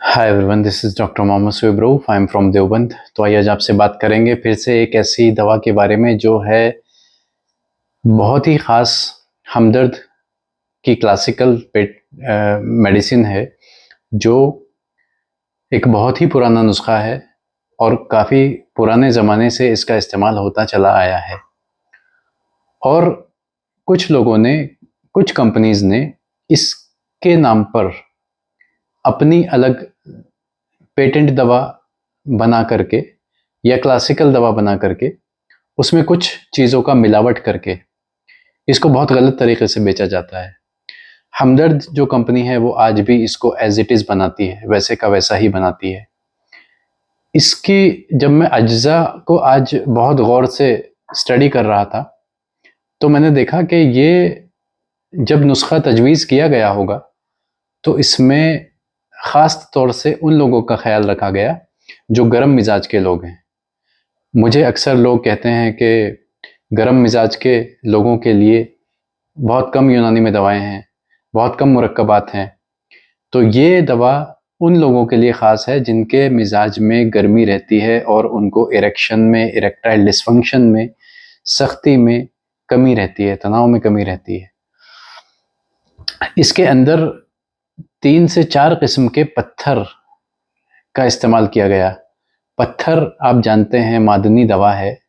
Hi everyone, this is doctor Mohammad Suaib Rauf. I am from Deoband. तो आइए आज आपसे बात करेंगे फिर से एक ऐसी दवा के बारे में जो है बहुत ही ख़ास हमदर्द की क्लासिकल पेट मेडिसिन है, जो एक बहुत ही पुराना नुस्खा है और काफ़ी पुराने ज़माने से इसका इस्तेमाल होता चला आया है। और कुछ लोगों ने, कुछ कंपनीज़ ने इसके नाम पर अपनी अलग पेटेंट दवा बना करके या क्लासिकल दवा बना करके उसमें कुछ चीज़ों का मिलावट करके इसको बहुत गलत तरीके से बेचा जाता है। हमदर्द जो कंपनी है वो आज भी इसको एज इट इज़ बनाती है, वैसे का वैसा ही बनाती है। इसकी जब मैं अज्जा को आज बहुत गौर से स्टडी कर रहा था तो मैंने देखा कि ये जब नुस्खा तजवीज़ किया गया होगा तो इसमें ख़ास तौर से उन लोगों का ख्याल रखा गया जो गर्म मिजाज के लोग हैं। मुझे अक्सर लोग कहते हैं कि गर्म मिजाज के लोगों के लिए बहुत कम यूनानी में दवाएं हैं, बहुत कम मुरक्कबात हैं। तो ये दवा उन लोगों के लिए ख़ास है जिनके मिजाज में गर्मी रहती है और उनको इरेक्शन में, इरेक्टाइल डिसफंक्शन में, सख्ती में कमी रहती है, तनाव में कमी रहती है। इसके अंदर 3 से 4 किस्म के पत्थर का इस्तेमाल किया गया। पत्थर आप जानते हैं मादनी दवा है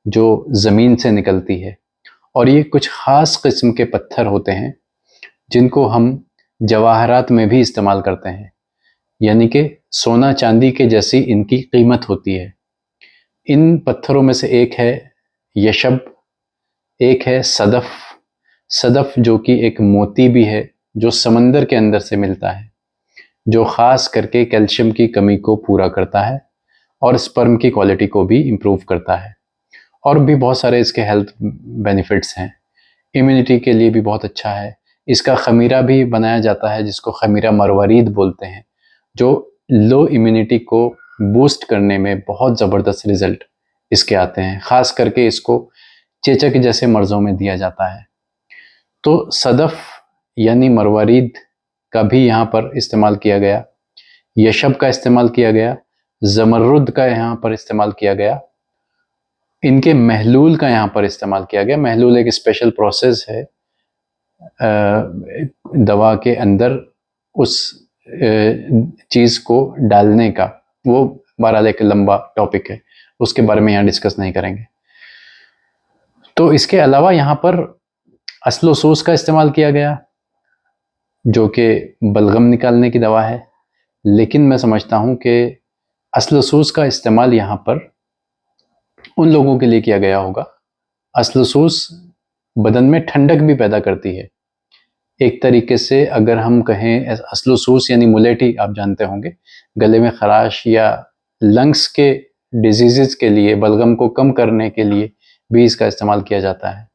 जो ज़मीन से निकलती है, और ये कुछ ख़ास किस्म के पत्थर होते हैं जिनको हम जवाहरात में भी इस्तेमाल करते हैं, यानी कि सोना चांदी के जैसी इनकी कीमत होती है। इन पत्थरों में से एक है यशब, एक है सदफ। सदफ जो कि एक मोती भी है जो समंदर के अंदर से मिलता है, जो ख़ास करके कैल्शियम की कमी को पूरा करता है और स्पर्म की क्वालिटी को भी इम्प्रूव करता है। और भी बहुत सारे इसके हेल्थ बेनिफिट्स हैं। इम्यूनिटी के लिए भी बहुत अच्छा है। इसका खमीरा भी बनाया जाता है जिसको खमीरा मरवारीद बोलते हैं, जो लो इम्यूनिटी को बूस्ट करने में बहुत ज़बरदस्त रिजल्ट इसके आते हैं। ख़ास करके इसको चेचक जैसे मर्ज़ों में दिया जाता है। तो सदफ यानी मरवारीद का भी यहाँ पर इस्तेमाल किया गया, यशब का इस्तेमाल किया गया, ज़मरुद का यहाँ पर इस्तेमाल किया गया, इनके महलूल का यहाँ पर इस्तेमाल किया गया। महलूल एक स्पेशल प्रोसेस है दवा के अंदर उस चीज़ को डालने का। वो बहरहाल एक लंबा टॉपिक है, उसके बारे में यहाँ डिस्कस नहीं करेंगे। तो इसके अलावा यहाँ पर असलोसूस का इस्तेमाल किया गया जो कि बलगम निकालने की दवा है, लेकिन मैं समझता हूँ कि असलोसूस का इस्तेमाल यहाँ पर उन लोगों के लिए किया गया होगा। असलोसूस बदन में ठंडक भी पैदा करती है। एक तरीके से अगर हम कहें, असलोसूस यानी मुलेठी आप जानते होंगे, गले में खराश या लंग्स के डिजीज़ के लिए, बलगम को कम करने के लिए भी इसका इस्तेमाल किया जाता है।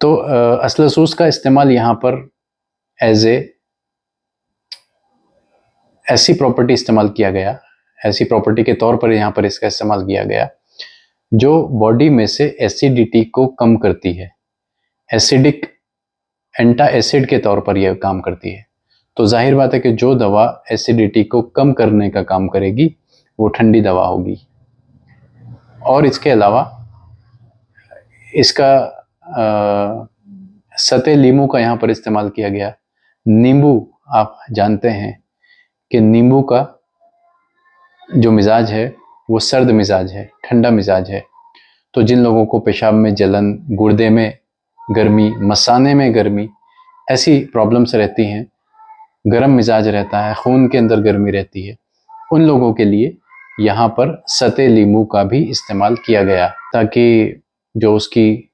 तो असलोसूस का इस्तेमाल यहाँ पर ऐसी प्रॉपर्टी इस्तेमाल किया गया, ऐसी प्रॉपर्टी के तौर पर यहाँ पर इसका इस्तेमाल किया गया जो बॉडी में से एसिडिटी को कम करती है। एसिडिक एंटा एसिड के तौर पर यह काम करती है। तो जाहिर बात है कि जो दवा एसिडिटी को कम करने का काम करेगी वो ठंडी दवा होगी। और इसके अलावा इसका सते लीमू का यहाँ पर इस्तेमाल किया गया। नींबू, आप जानते हैं कि नींबू का जो मिजाज है वो सर्द मिजाज है, ठंडा मिजाज है। तो जिन लोगों को पेशाब में जलन, गुर्दे में गर्मी, मसाने में गर्मी, ऐसी प्रॉब्लम्स रहती हैं, गर्म मिजाज रहता है, खून के अंदर गर्मी रहती है, उन लोगों के लिए यहाँ पर सते लीमू का भी इस्तेमाल किया गया ताकि जो उसकी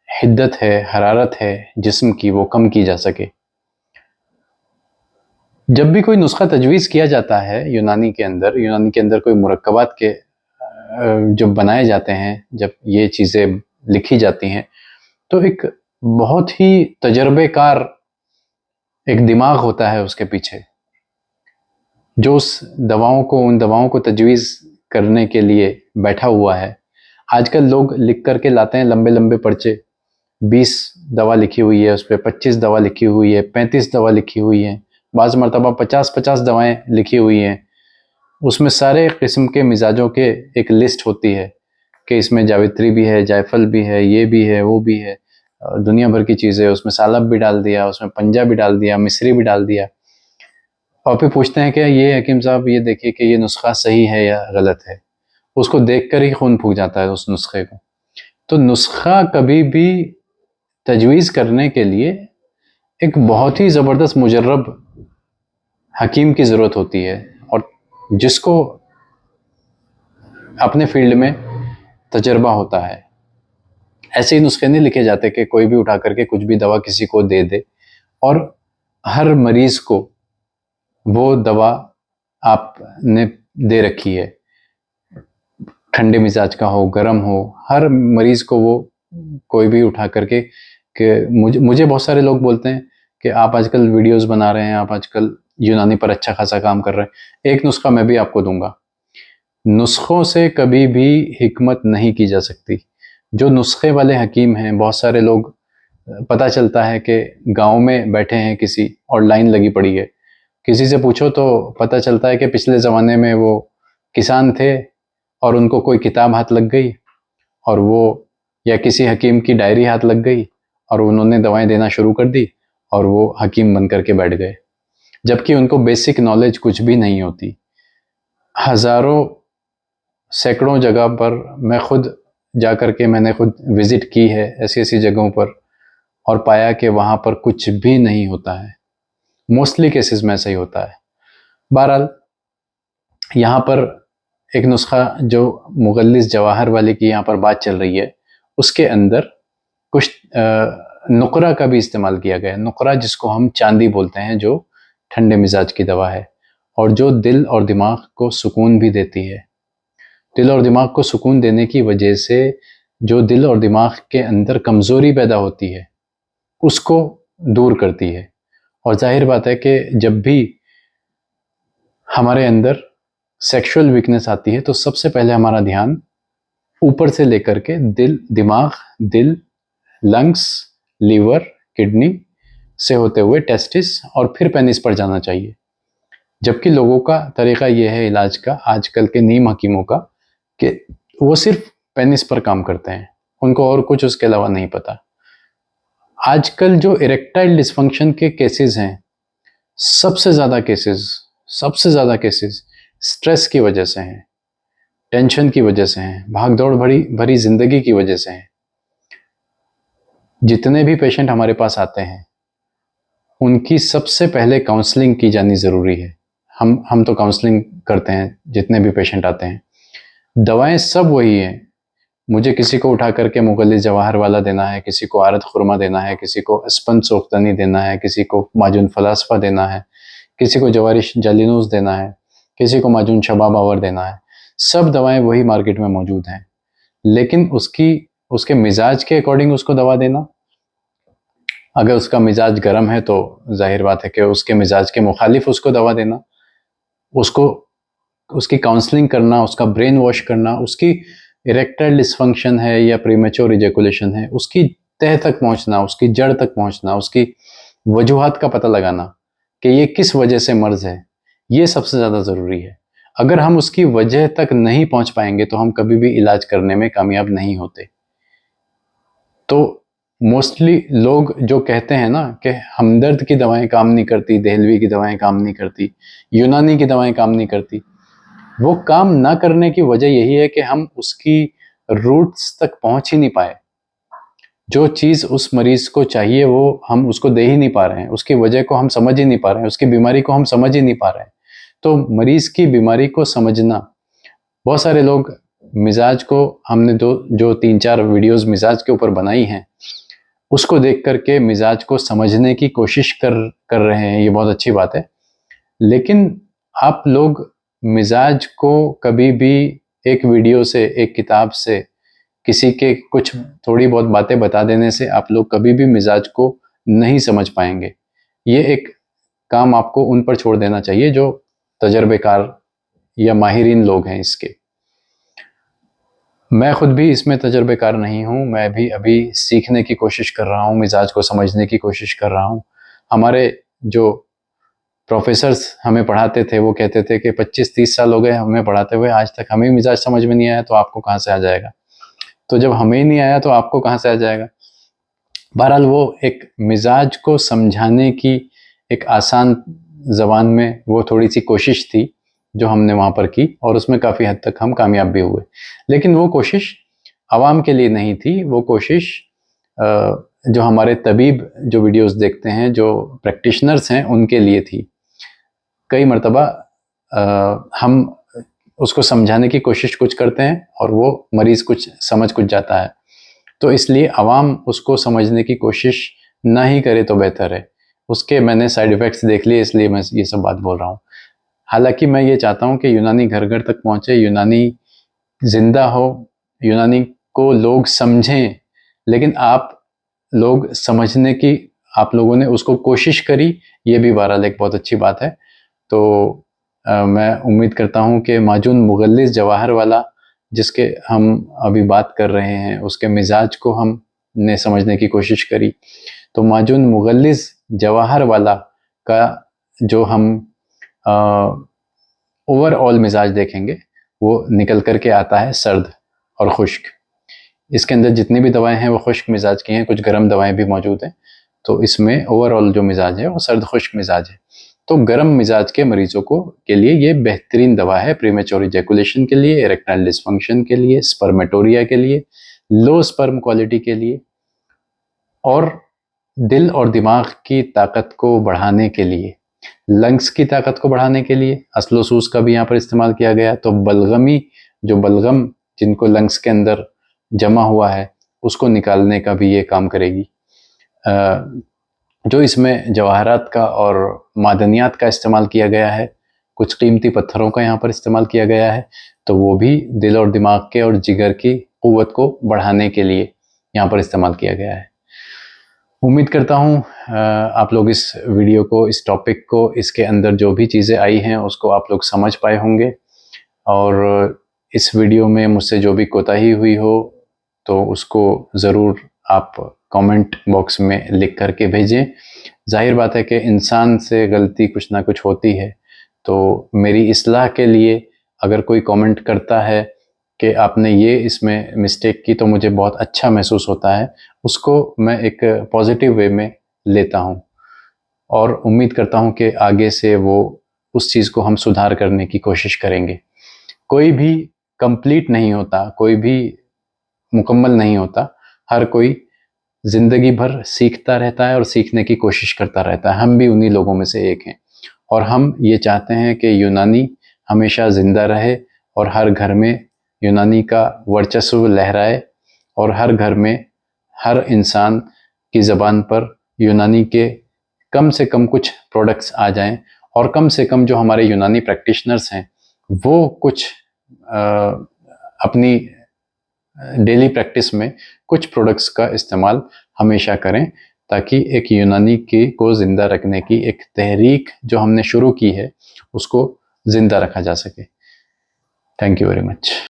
हिद्दत है, हरारत है जिस्म की, वो कम की जा सके। जब भी कोई नुस्खा तजवीज़ किया जाता है यूनानी के अंदर कोई मुरक्कबात के जब बनाए जाते हैं, जब ये चीज़ें लिखी जाती हैं, तो एक बहुत ही तजर्बेकार एक दिमाग होता है उसके पीछे, जो उन दवाओं को तजवीज़ करने के लिए बैठा हुआ है। आजकल लोग लिख करके लाते हैं लंबे लंबे पर्चे, 20 दवा लिखी हुई है उस पर, 25 दवा लिखी हुई है, 35 दवा लिखी हुई है, बाज़ मरतबा 50-50 दवाएं लिखी हुई हैं, उसमें सारे किस्म के मिजाजों के एक लिस्ट होती है कि इसमें जावित्री भी है, जायफल भी है, ये भी है, वो भी है, दुनिया भर की चीज़ें, उसमें सालब भी डाल दिया, उसमें पंजा भी डाल दिया, मिश्री भी डाल दिया। और फिर पूछते हैं कि ये हकीम साहब ये देखिए कि ये नुस्खा सही है या गलत है। उसको देखकर ही खून फूक जाता है उस नुस्खे को। तो नुस्खा कभी भी तजवीज़ करने के लिए एक बहुत ही ज़बरदस्त मुजर्रब हकीम की ज़रूरत होती है, और जिसको अपने फील्ड में तजर्बा होता है। ऐसे ही नुस्खे नहीं लिखे जाते कि कोई भी उठा करके कुछ भी दवा किसी को दे दे, और हर मरीज को वो दवा आपने दे रखी है, ठंडे मिजाज का हो, गर्म हो, हर मरीज को वो कोई भी उठा करके कि मुझे बहुत सारे लोग बोलते हैं कि आप आजकल वीडियोस बना रहे हैं, आप आजकल यूनानी पर अच्छा खासा काम कर रहे हैं। एक नुस्खा मैं भी आपको दूंगा। नुस्खों से कभी भी हिकमत नहीं की जा सकती। जो नुस्खे वाले हकीम हैं, बहुत सारे लोग, पता चलता है कि गांव में बैठे हैं किसी और लाइन लगी पड़ी है, किसी से पूछो तो पता चलता है कि पिछले ज़माने में वो किसान थे और उनको कोई किताब हाथ लग गई, और वो, या किसी हकीम की डायरी हाथ लग गई और उन्होंने दवाएं देना शुरू कर दी और वो हकीम बन करके बैठ गए, जबकि उनको बेसिक नॉलेज कुछ भी नहीं होती। हज़ारों सैकड़ों जगह पर मैं खुद जा कर के मैंने खुद विज़िट की है ऐसी ऐसी जगहों पर, और पाया कि वहाँ पर कुछ भी नहीं होता है। मोस्टली केसेस में ऐसा ही होता है। बहरहाल, यहाँ पर एक नुस्खा जो मुगल्लिस जवाहर वाले की यहाँ पर बात चल रही है, उसके अंदर कुछ नुकरा का भी इस्तेमाल किया गया है। नुकरा जिसको हम चांदी बोलते हैं, जो ठंडे मिजाज की दवा है और जो दिल और दिमाग को सुकून भी देती है। दिल और दिमाग को सुकून देने की वजह से जो दिल और दिमाग के अंदर कमज़ोरी पैदा होती है उसको दूर करती है। और जाहिर बात है कि जब भी हमारे अंदर सेक्सुअल वीकनेस आती है तो सबसे पहले हमारा ध्यान ऊपर से लेकर के दिमाग, दिल, लंग्स, लीवर, किडनी से होते हुए टेस्टिस और फिर पेनिस पर जाना चाहिए। जबकि लोगों का तरीका यह है इलाज का, आजकल के नीम हकीमों का, कि वो सिर्फ पेनिस पर काम करते हैं, उनको और कुछ उसके अलावा नहीं पता। आजकल जो इरेक्टाइल डिसफंक्शन के केसेस हैं, सबसे ज़्यादा केसेस स्ट्रेस की वजह से हैं, टेंशन की वजह से हैं, भाग दौड़ भरी भरी जिंदगी की वजह से हैं। जितने भी पेशेंट हमारे पास आते हैं उनकी सबसे पहले काउंसलिंग की जानी ज़रूरी है। हम तो काउंसलिंग करते हैं जितने भी पेशेंट आते हैं। दवाएं सब वही हैं। मुझे किसी को उठा करके मुगल्लिस जवाहर वाला देना है, किसी को आरत खुरमा देना है, किसी को स्पंज सोख्तनी देना है, किसी को माजून फलासफा देना है, किसी को जवारिश जालिनूस देना है, किसी को माजून शबाब आवर देना है, सब दवाएं वही मार्केट में मौजूद हैं। लेकिन उसके मिजाज के अकॉर्डिंग उसको दवा देना, अगर उसका मिजाज गर्म है तो जाहिर बात है कि उसके मिजाज के मुखालिफ उसको दवा देना, उसको उसकी काउंसलिंग करना, उसका ब्रेन वॉश करना, उसकी इरेक्टाइल डिसफंक्शन है या प्रीमेच्योर इजैकुलेशन है, उसकी तह तक पहुंचना, उसकी जड़ तक पहुंचना, उसकी वजूहात का पता लगाना कि ये किस वजह से मर्ज है, ये सबसे ज़्यादा ज़रूरी है। अगर हम उसकी वजह तक नहीं पहुंच पाएंगे तो हम कभी भी इलाज करने में कामयाब नहीं होते। तो मोस्टली लोग जो कहते हैं ना कि हमदर्द की दवाएं काम नहीं करती, देहलवी की दवाएं काम नहीं करती, यूनानी की दवाएं काम नहीं करती, वो काम ना करने की वजह यही है कि हम उसकी रूट्स तक पहुंच ही नहीं पाए। जो चीज़ उस मरीज को चाहिए वो हम उसको दे ही नहीं पा रहे हैं, उसकी वजह को हम समझ ही नहीं पा रहे हैं, उसकी बीमारी को हम समझ ही नहीं पा रहे हैं। तो मरीज की बीमारी को समझना, बहुत सारे लोग मिजाज को, हमने जो 3-4 वीडियोस मिजाज के ऊपर बनाई हैं, उसको देख करके मिजाज को समझने की कोशिश कर रहे हैं, ये बहुत अच्छी बात है। लेकिन आप लोग मिजाज को कभी भी एक वीडियो से, एक किताब से, किसी के कुछ थोड़ी बहुत बातें बता देने से आप लोग कभी भी मिजाज को नहीं समझ पाएंगे। ये एक काम आपको उन पर छोड़ देना चाहिए जो तजर्बेकार या माहिरीन लोग हैं इसके। मैं खुद भी इसमें तजर्बेकार नहीं हूँ, मैं भी अभी सीखने की कोशिश कर रहा हूँ, मिजाज को समझने की कोशिश कर रहा हूँ। हमारे जो प्रोफेसर्स हमें पढ़ाते थे, वो कहते थे कि 25-30 साल हो गए हमें पढ़ाते हुए, आज तक हमें मिजाज समझ में नहीं आया, तो आपको कहाँ से आ जाएगा। तो जब हमें ही नहीं आया तो आपको कहाँ से आ जाएगा। बहरहाल वो एक मिजाज को समझाने की एक आसान ज़बान में वो थोड़ी सी कोशिश थी जो हमने वहाँ पर की, और उसमें काफ़ी हद तक हम कामयाब भी हुए। लेकिन वो कोशिश आवाम के लिए नहीं थी, वो कोशिश जो हमारे तबीब जो वीडियोस देखते हैं, जो प्रैक्टिशनर्स हैं, उनके लिए थी। कई मर्तबा हम उसको समझाने की कोशिश कुछ करते हैं और वो मरीज़ कुछ समझ कुछ जाता है, तो इसलिए आवाम उसको समझने की कोशिश ना ही करे तो बेहतर है। उसके मैंने साइड इफ़ेक्ट्स देख लिए, इसलिए मैं ये सब बात बोल रहा हूँ। हालाँकि मैं ये चाहता हूँ कि यूनानी घर-घर तक पहुँचे, यूनानी ज़िंदा हो, यूनानी को लोग समझें, लेकिन आप लोग समझने की आप लोगों ने उसको कोशिश करी, ये भी बहरहाल एक बहुत अच्छी बात है। तो मैं उम्मीद करता हूँ कि माजून मुग़ल्लिस जवाहरवाला जिसके हम अभी बात कर रहे हैं, उसके मिजाज को हमने समझने की कोशिश करी। तो माजून मुग़ल्लिस जवाहरवाला का जो हम ओवरऑल मिजाज देखेंगे, वो निकल कर के आता है सर्द और खुश्क। इसके अंदर जितनी भी दवाएं हैं वो खुश्क मिजाज की हैं, कुछ गर्म दवाएं भी मौजूद हैं। तो इसमें ओवरऑल जो मिजाज है वो सर्द खुश्क मिजाज है। तो गर्म मिजाज के मरीजों को के लिए ये बेहतरीन दवा है, प्रीमेच्योर इजैकुलेशन के लिए, इरेक्टाइल डिसफंक्शन के लिए, स्पर्मेटोरिया के लिए, लो स्पर्म क्वालिटी के लिए, और दिल और दिमाग की ताकत को बढ़ाने के लिए, लंग्स की ताकत को बढ़ाने के लिए। असलोसूस का भी यहाँ पर इस्तेमाल किया गया, तो बलगमी जो बलगम जिनको लंग्स के अंदर जमा हुआ है उसको निकालने का भी ये काम करेगी। जो इसमें जवाहरात का और मादनियात का इस्तेमाल किया गया है, कुछ कीमती पत्थरों का यहाँ पर इस्तेमाल किया गया है, तो वो भी दिल और दिमाग के और जिगर की क़ुव्वत को बढ़ाने के लिए यहाँ पर इस्तेमाल किया गया है। उम्मीद करता हूँ आप लोग इस वीडियो को, इस टॉपिक को, इसके अंदर जो भी चीज़ें आई हैं उसको आप लोग समझ पाए होंगे, और इस वीडियो में मुझसे जो भी कोताही हुई हो तो उसको ज़रूर आप कमेंट बॉक्स में लिख करके भेजें। जाहिर बात है कि इंसान से गलती कुछ ना कुछ होती है, तो मेरी इस्लाह के लिए अगर कोई कमेंट करता है कि आपने ये इसमें मिस्टेक की, तो मुझे बहुत अच्छा महसूस होता है, उसको मैं एक पॉजिटिव वे में लेता हूँ, और उम्मीद करता हूँ कि आगे से वो उस चीज़ को हम सुधार करने की कोशिश करेंगे। कोई भी कंप्लीट नहीं होता, कोई भी मुकम्मल नहीं होता, हर कोई ज़िंदगी भर सीखता रहता है और सीखने की कोशिश करता रहता है। हम भी उन्हीं लोगों में से एक हैं, और हम ये चाहते हैं कि यूनानी हमेशा ज़िंदा रहे और हर घर में यूनानी का वर्चस्व लहराए, और हर घर में हर इंसान की ज़बान पर यूनानी के कम से कम कुछ प्रोडक्ट्स आ जाएं, और कम से कम जो हमारे यूनानी प्रैक्टिशनर्स हैं वो कुछ अपनी डेली प्रैक्टिस में कुछ प्रोडक्ट्स का इस्तेमाल हमेशा करें, ताकि एक यूनानी को ज़िंदा रखने की एक तहरीक जो हमने शुरू की है उसको ज़िंदा रखा जा सके। Thank you very much.